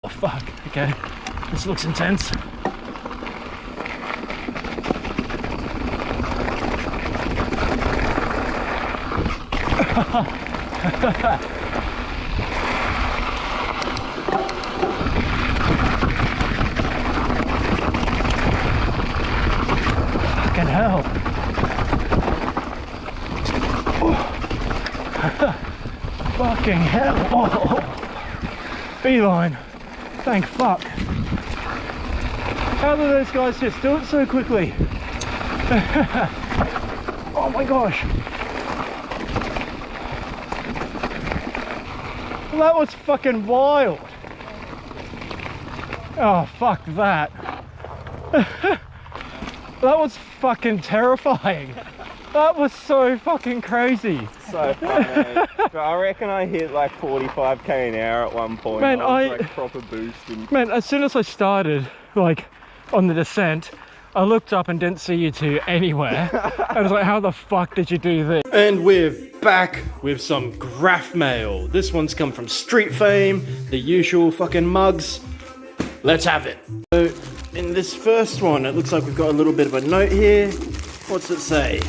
Oh fuck, okay. This looks intense. Fucking hell. Fucking hell. Oh. Beeline. Thank fuck. How do those guys just do it so quickly? Oh my gosh. That was fucking wild. Oh fuck that. That was fucking terrifying. That was so fucking crazy. So funny. But I reckon I hit like 45k an hour at one point. Man, I was like proper boosting. Man, as soon as I started, like, on the descent, I looked up and didn't see you two anywhere. I was like, how the fuck did you do this? And we're back with some GRAFF mail. This one's come from Streetfame, the usual fucking mugs. Let's have it. So, in this first one, it looks like we've got a little bit of a note here. What's it say?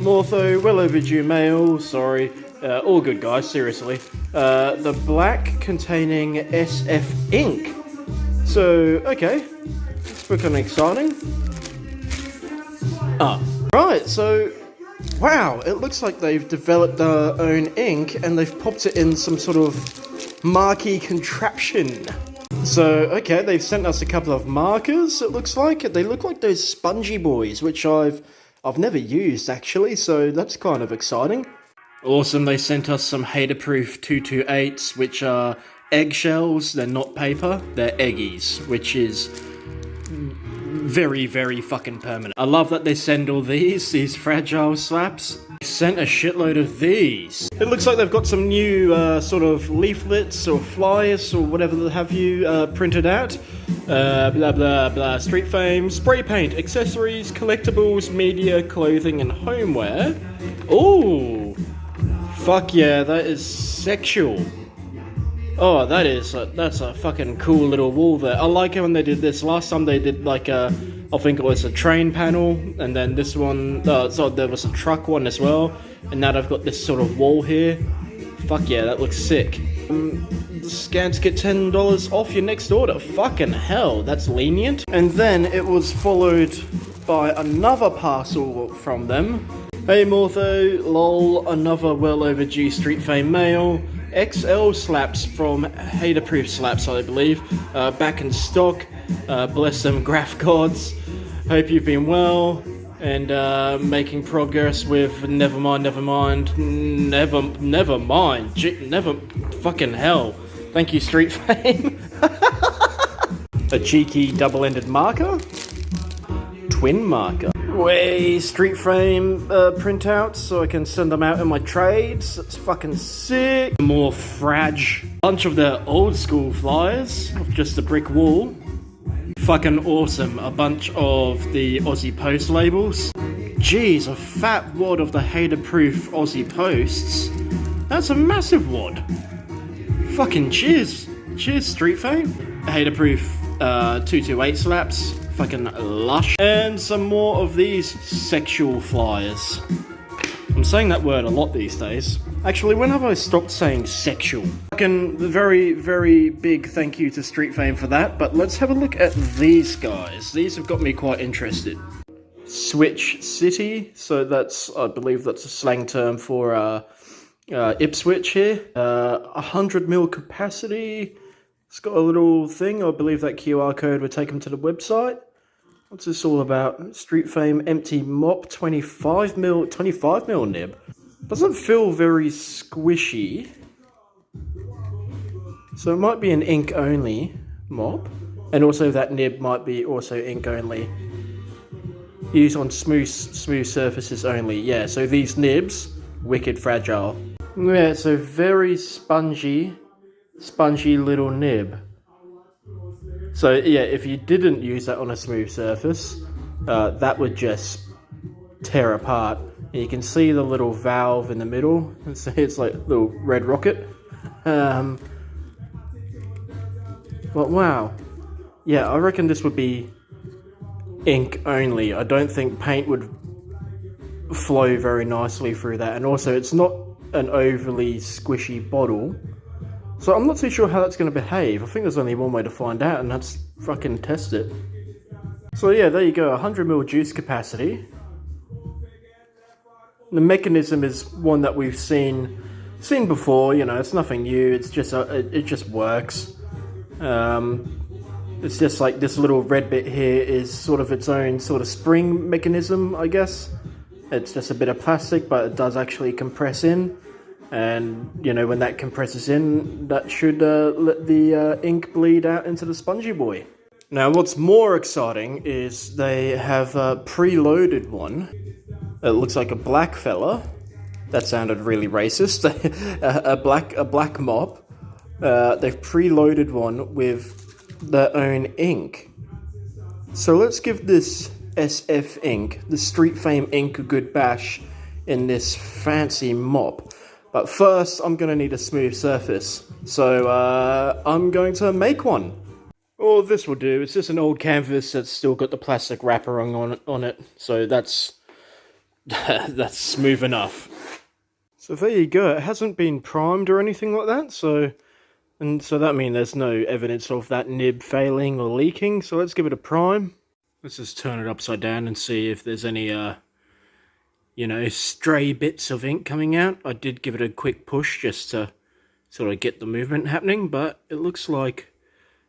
Mortho, well overdue mail, sorry. All good guys, seriously. The black containing SF ink. So, okay. It's freaking exciting. Right, so, wow, it looks like they've developed their own ink and they've popped it in some sort of marquee contraption. So, okay, they've sent us a couple of markers, it looks like. They look like those spongy boys, which I've never used, actually, so that's kind of exciting. Awesome, they sent us some haterproof 228s, which are eggshells. They're not paper, they're eggies, which is very, very fucking permanent. I love that they send all these fragile slaps. They sent a shitload of these. It looks like they've got some new sort of leaflets or flyers or whatever they have you printed out. Blah blah blah, Streetfame, spray paint, accessories, collectibles, media, clothing and homeware. Ooh, fuck yeah, that is sexual. Oh, that's a fucking cool little wall there. I like it when they did this. Last time they did like I think it was a train panel, and then this one, so there was a truck one as well, and now they've got this sort of wall here. Fuck yeah, that looks sick. Scan to get $10 off your next order. Fucking hell, that's lenient. And then it was followed by another parcel from them. Hey Mortho, lol, another well overdue Streetfame mail. XL slaps from Haterproof Slaps, I believe. Back in stock. Bless them GRAFF gods. Hope you've been well and making progress with never mind. Never fucking hell. Thank you, Streetfame. A cheeky double-ended marker. Twin marker. Way Streetfame printouts so I can send them out in my trades. That's fucking sick. More frag. Bunch of the old school flyers of just a brick wall. Fucking awesome. A bunch of the Aussie Post labels. Jeez, a fat wad of the hater-proof Aussie Posts. That's a massive wad. Fucking cheers. Cheers, Streetfame. Hater-proof 228 slaps. Fucking lush. And some more of these sexual flyers. I'm saying that word a lot these days. Actually, when have I stopped saying sexual? Fucking very, very big thank you to Streetfame for that, but let's have a look at these guys. These have got me quite interested. Switch City, so that's, I believe that's a slang term for Ipswich here. 100ml capacity. It's got a little thing. I believe that QR code would take them to the website. What's this all about? Streetfame empty mop 25ml nib. Doesn't feel very squishy. So it might be an ink only mop. And also that nib might be also ink only. Used on smooth surfaces only. Yeah, so these nibs, wicked fragile. Yeah, so very spongy little nib. So yeah, if you didn't use that on a smooth surface, that would just tear apart. And you can see the little valve in the middle. So it's like a little red rocket. But wow. Yeah, I reckon this would be ink only. I don't think paint would flow very nicely through that. And also, it's not an overly squishy bottle. So I'm not too sure how that's going to behave. I think there's only one way to find out, and that's fucking test it. So yeah, there you go, 100ml juice capacity. The mechanism is one that we've seen before. You know, it's nothing new. It's just it just works. It's just like this little red bit here is sort of its own sort of spring mechanism, I guess. It's just a bit of plastic, but it does actually compress in. And, you know, when that compresses in, that should let the ink bleed out into the spongy boy. Now, what's more exciting is they have a preloaded one. It looks like a black fella. That sounded really racist. a black mop. They've preloaded one with their own ink. So let's give this SF ink, the Streetfame ink, a good bash in this fancy mop. But first, I'm going to need a smooth surface. So I'm going to make one. All this will do, it's just an old canvas that's still got the plastic wrapper on it. So that's that's smooth enough. So there you go. It hasn't been primed or anything like that. So that means there's no evidence of that nib failing or leaking. So let's give it a prime. Let's just turn it upside down and see if there's any you know, stray bits of ink coming out. I did give it a quick push just to sort of get the movement happening, but it looks like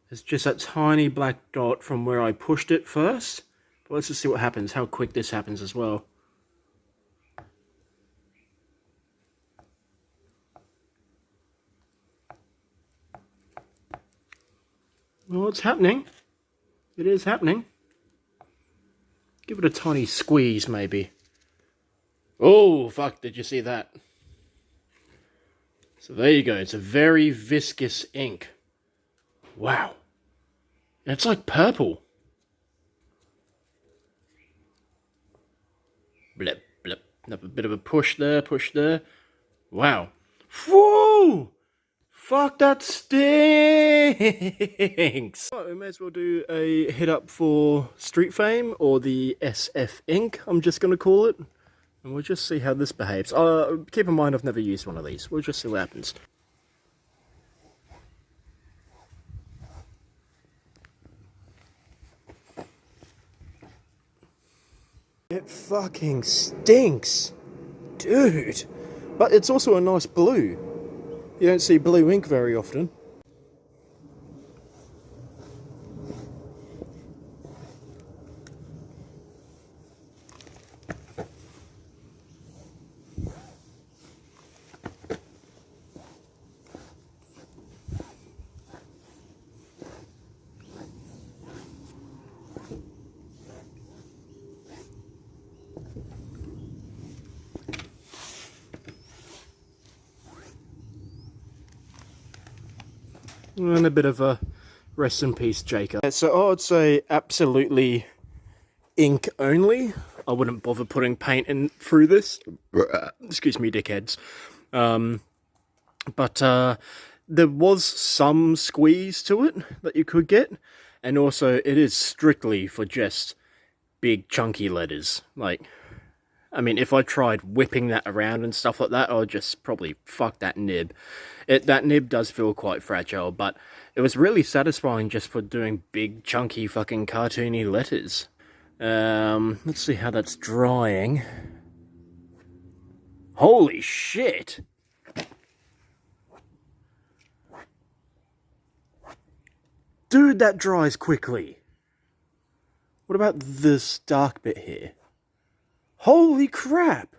it's just a tiny black dot from where I pushed it first. But let's just see what happens, how quick this happens as well. Well, it's happening. It is happening. Give it a tiny squeeze, maybe. Oh, fuck, did you see that? So there you go, it's a very viscous ink. Wow. It's like purple. Blip, blip. A bit of a push there. Wow. Whoa! Fuck, that stinks! Right, we may as well do a hit up for Streetfame, or the SF ink, I'm just going to call it. And we'll just see how this behaves. Keep in mind, I've never used one of these. We'll just see what happens. It fucking stinks! Dude! But it's also a nice blue. You don't see blue ink very often. And a bit of a rest in peace, Jacob. So I'd say absolutely ink only. I wouldn't bother putting paint in through this. Excuse me, dickheads. But there was some squeeze to it that you could get. And also, it is strictly for just big chunky letters. Like, I mean, if I tried whipping that around and stuff like that, I would just probably fuck that nib. That nib does feel quite fragile, but it was really satisfying just for doing big, chunky, fucking cartoony letters. Let's see how that's drying. Holy shit! Dude, that dries quickly. What about this dark bit here? Holy crap!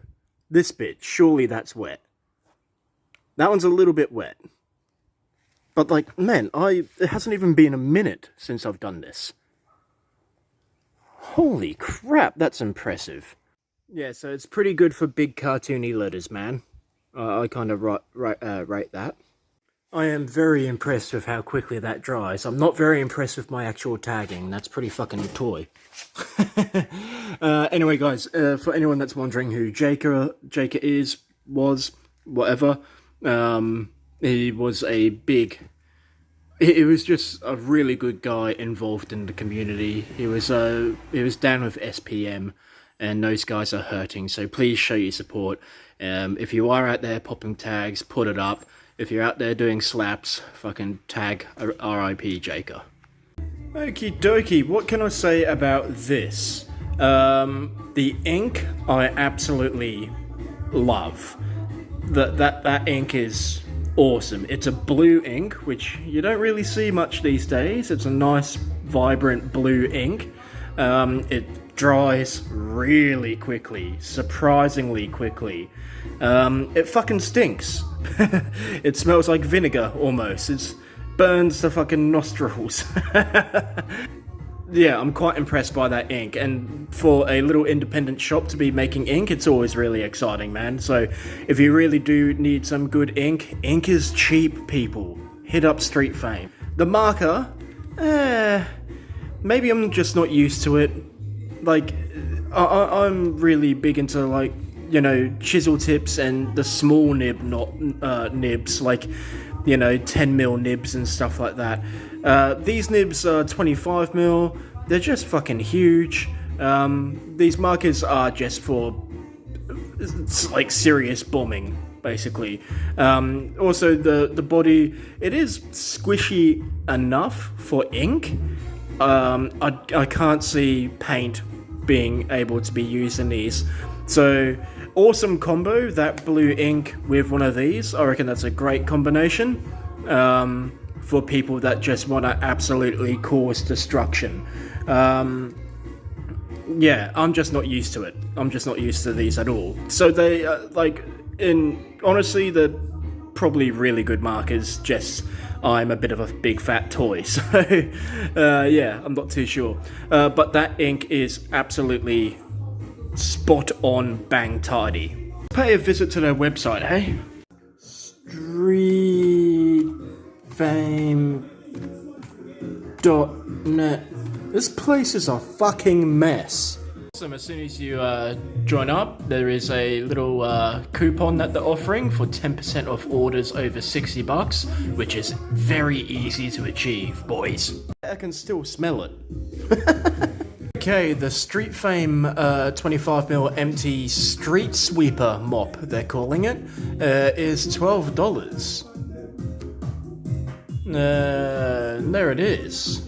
This bit, surely that's wet. That one's a little bit wet. But like, man, it hasn't even been a minute since I've done this. Holy crap, that's impressive. Yeah, so it's pretty good for big cartoony letters, man. I kind of rate that. I am very impressed with how quickly that dries. I'm not very impressed with my actual tagging. That's pretty fucking toy. Anyway, guys, for anyone that's wondering who Jacob was, whatever, he was a big It was just a really good guy involved in the community. He was down with SPM, and those guys are hurting. So please show your support. If you are out there popping tags, put it up. If you're out there doing slaps, fucking tag RIP Jaker. Okie dokie. What can I say about this? The ink I absolutely love. That ink is awesome. It's a blue ink, which you don't really see much these days. It's a nice, vibrant blue ink. It dries really quickly, surprisingly quickly. It fucking stinks. It smells like vinegar, almost. It burns the fucking nostrils. Yeah, I'm quite impressed by that ink, and for a little independent shop to be making ink, it's always really exciting, man. So if you really do need some good ink, ink is cheap, people. Hit up Streetfame. The marker, maybe I'm just not used to it. Like, I'm really big into, like, you know, chisel tips and the small nibs, like, you know, 10mm nibs and stuff like that. These nibs are 25mm. They're just fucking huge. These markers are just for, like, serious bombing, basically. Also, the body, it is squishy enough for ink. I can't see paint being able to be used in these. So, awesome combo, that blue ink with one of these. I reckon that's a great combination for people that just want to absolutely cause destruction. Yeah, I'm just not used to it. I'm just not used to these at all. So they, honestly, they're probably really good markers, just I'm a bit of a big fat toy, so yeah, I'm not too sure. But that ink is absolutely spot on, bang tidy. Pay a visit to their website, hey? Streetfame.net. This place is a fucking mess. So as soon as you join up, there is a little coupon that they're offering for 10% off orders over $60, which is very easy to achieve, boys. I can still smell it. Okay, the Streetfame 25mm empty street sweeper mop, they're calling it, is $12. There it is.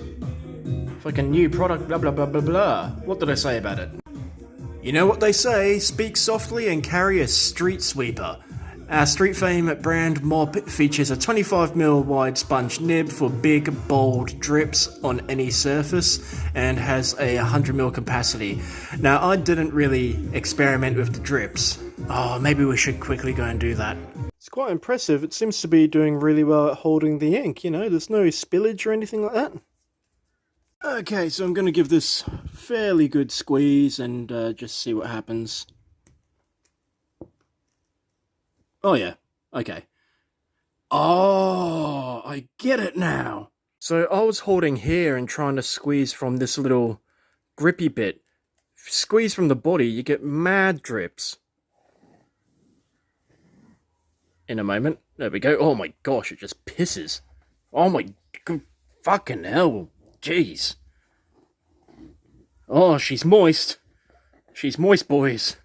Fucking new product, blah blah blah blah blah. What did I say about it? You know what they say, speak softly and carry a street sweeper. Our Streetfame brand mop features a 25mm wide sponge nib for big, bold drips on any surface and has a 100mm capacity. Now, I didn't really experiment with the drips. Oh, maybe we should quickly go and do that. It's quite impressive. It seems to be doing really well at holding the ink, you know, there's no spillage or anything like that. Okay, so I'm going to give this fairly good squeeze and just see what happens. Oh yeah, okay. Oh, I get it now. So I was holding here and trying to squeeze from this little grippy bit. If you squeeze from the body, you get mad drips. In a moment. There we go. Oh my gosh, it just pisses. Oh my fucking hell. Jeez. Oh, she's moist. She's moist, boys.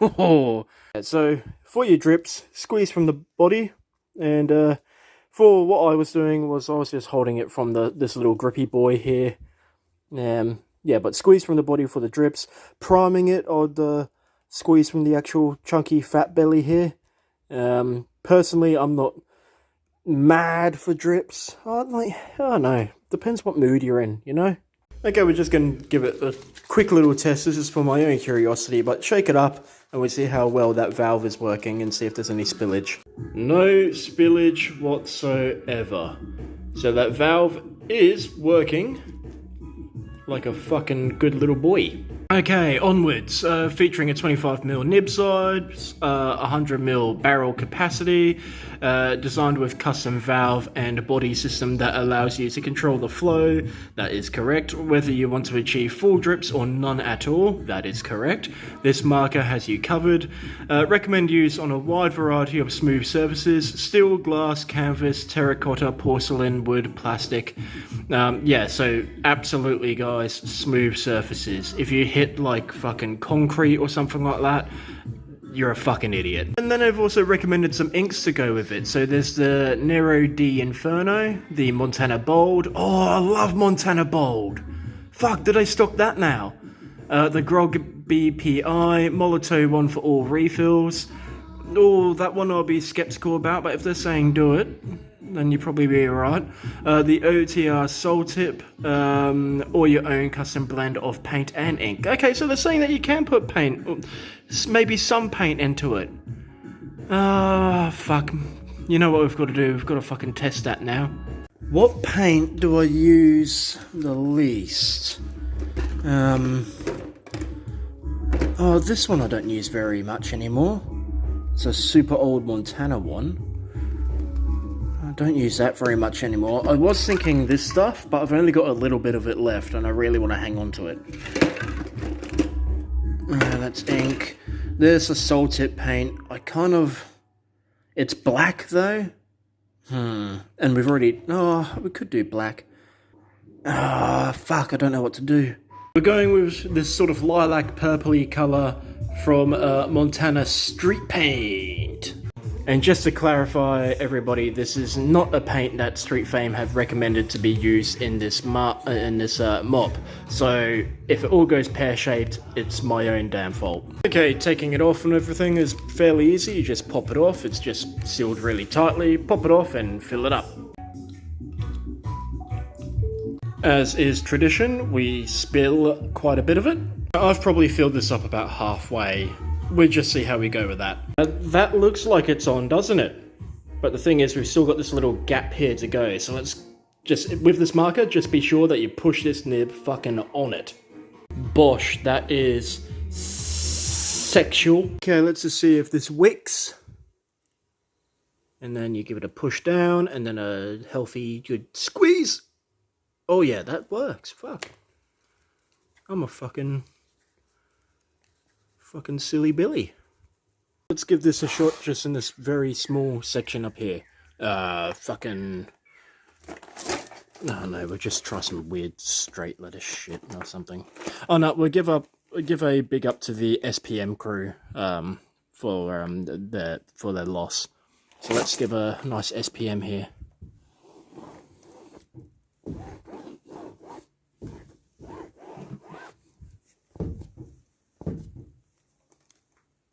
Oh. So, for your drips, squeeze from the body. And for what I was doing was I was just holding it from this little grippy boy here. Yeah, but squeeze from the body for the drips. Priming it, I'd squeeze from the actual chunky fat belly here. Personally, I'm not mad for drips. I don't know. Depends what mood you're in, you know? Okay, we're just going to give it a quick little test. This is for my own curiosity, but shake it up and we'll see how well that valve is working and see if there's any spillage. No spillage whatsoever. So that valve is working like a fucking good little boy. Okay, onwards. Featuring a 25mm nib size, 100mm barrel capacity, designed with custom valve and body system that allows you to control the flow. That is correct. Whether you want to achieve full drips or none at all, that is correct. This marker has you covered. Recommend use on a wide variety of smooth surfaces: steel, glass, canvas, terracotta, porcelain, wood, plastic. Yeah, so absolutely guys, smooth surfaces. If you hit like fucking concrete or something like that, you're a fucking idiot. And then I've also recommended some inks to go with it. So there's the Nero D Inferno, the Montana Bold. Oh, I love Montana Bold. Fuck, did I stock that now? The Grog BPI, Molotov one for all refills. Oh, that one I'll be skeptical about, but if they're saying do it, then you'd probably be alright. The OTR Soul Tip, or your own custom blend of paint and ink. Okay, so they're saying that you can put paint, maybe some paint into it. Fuck. You know what we've got to do? We've got to fucking test that now. What paint do I use the least? Oh, this one I don't use very much anymore. It's a super old Montana one. I don't use that very much anymore. I was thinking this stuff, but I've only got a little bit of it left and I really want to hang on to it. That's ink. There's a Soul Tip paint. It's black though. And we've already... Oh, we could do black. Fuck, I don't know what to do. We're going with this sort of lilac purpley colour from Montana Street Paint. And just to clarify, everybody, this is not a paint that Streetfame have recommended to be used in this mop. So if it all goes pear-shaped, it's my own damn fault. Okay, taking it off and everything is fairly easy. You just pop it off. It's just sealed really tightly. Pop it off and fill it up. As is tradition, we spill quite a bit of it. I've probably filled this up about halfway. We'll just see how we go with that. That looks like it's on, doesn't it? But the thing is, we've still got this little gap here to go. So let's just, with this marker, just be sure that you push this nib fucking on it. Bosh, that is sexual. Okay, let's just see if this wicks. And then you give it a push down, and then a healthy, good squeeze. Oh yeah, that works. Fuck. I'm a fucking silly Billy. Let's give this a shot just in this very small section up here. Fucking... No, we'll just try some weird straight lettuce shit or something. Oh no, we'll give a big up to the SPM crew for their loss. So let's give a nice SPM here.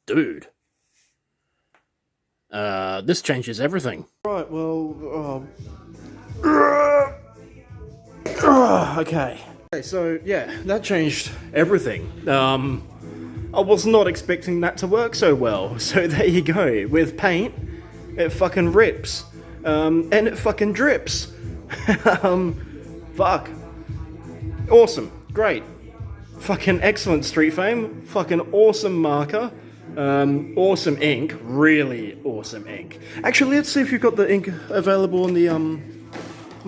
Dude. This changes everything. Right, well, okay. Okay, so, yeah, that changed everything. I was not expecting that to work so well. So there you go. With paint, it fucking rips. And it fucking drips. Fuck. Awesome. Great. Fucking excellent Streetfame. Fucking awesome marker. Awesome ink, really awesome ink. Actually, let's see if you've got the ink available on the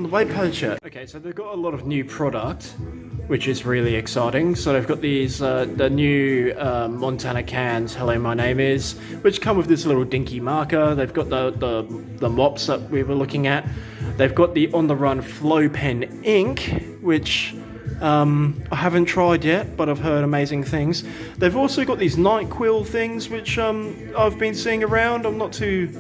white page yet. Okay, so they've got a lot of new product, which is really exciting. So they've got these, the new Montana cans, Hello My Name Is, which come with this little dinky marker. They've got the mops that we were looking at. They've got the On The Run Flow Pen ink, which... I haven't tried yet, but I've heard amazing things. They've also got these NyQuil things, which I've been seeing around. I'm not too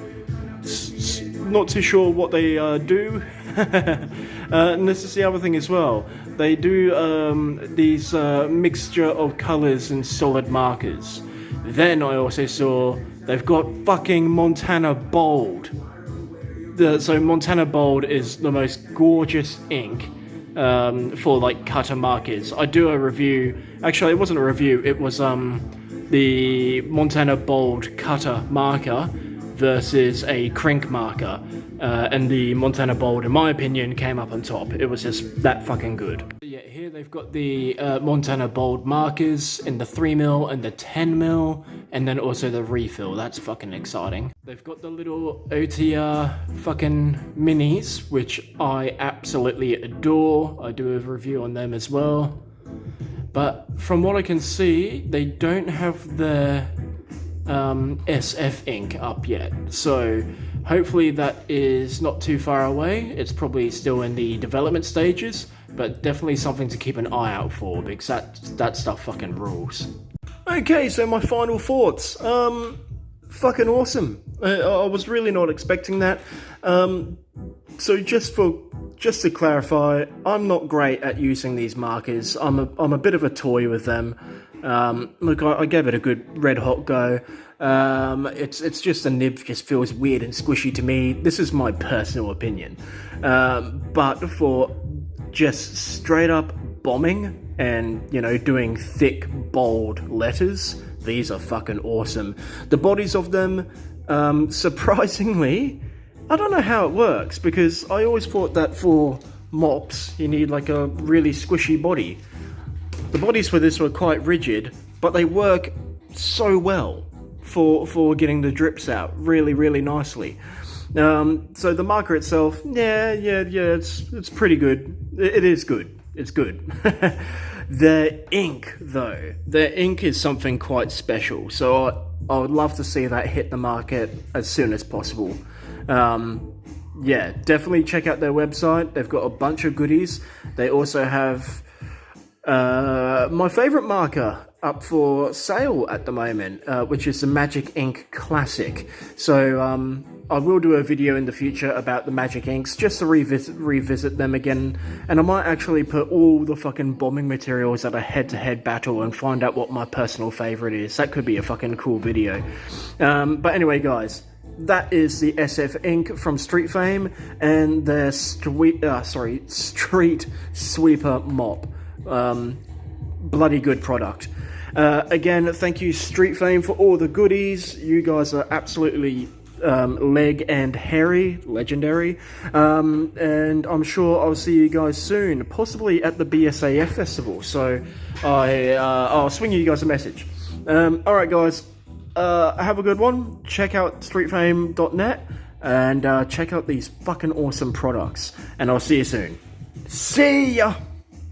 sure what they do. And this is the other thing as well. They do these mixture of colours and solid markers. Then I also saw they've got fucking Montana Bold. So Montana Bold is the most gorgeous ink. For like cutter markers. I do a review, actually it wasn't a review, it was the Montana Bold cutter marker versus a crink marker, and the Montana Bold, in my opinion, came up on top. It was just that fucking good. Yeah, here they've got the Montana Bold markers in the 3mm and the 10mm, and then also the refill. That's fucking exciting. They've got the little OTR fucking minis, which I absolutely adore. I do a review on them as well. But from what I can see, they don't have the SF ink up yet. So hopefully that is not too far away. It's probably still in the development stages, but definitely something to keep an eye out for, because that stuff fucking rules. Okay, so my final thoughts. Fucking awesome. I was really not expecting that. So just to clarify, I'm not great at using these markers. I'm a bit of a toy with them. Look, I gave it a good red hot go. It's just the nib just feels weird and squishy to me. This is my personal opinion. But for just straight up bombing and, you know, doing thick, bold letters, these are fucking awesome. The bodies of them, surprisingly, I don't know how it works, because I always thought that for mops you need like a really squishy body. The bodies for this were quite rigid, but they work so well for getting the drips out really, really nicely. So the marker itself, yeah, it's pretty good. It is good. It's good. The ink, though, the ink is something quite special. So I would love to see that hit the market as soon as possible. Yeah, definitely check out their website. They've got a bunch of goodies. They also have my favorite marker up for sale at the moment, which is the Magic Ink Classic. So I will do a video in the future about the Magic Inks, just to revisit them again, and I might actually put all the fucking bombing materials at a head-to-head battle and find out what my personal favorite is. That could be a fucking cool video. But anyway, guys, that is the SF ink from Streetfame and their Street Sweeper mop. Bloody good product. Again, thank you Streetfame for all the goodies. You guys are absolutely leg and hairy, legendary. And I'm sure I'll see you guys soon, possibly at the BSAF festival. So I'll swing you guys a message. Alright guys, have a good one. Check out streetfame.net and check out these fucking awesome products. And I'll see you soon. See ya!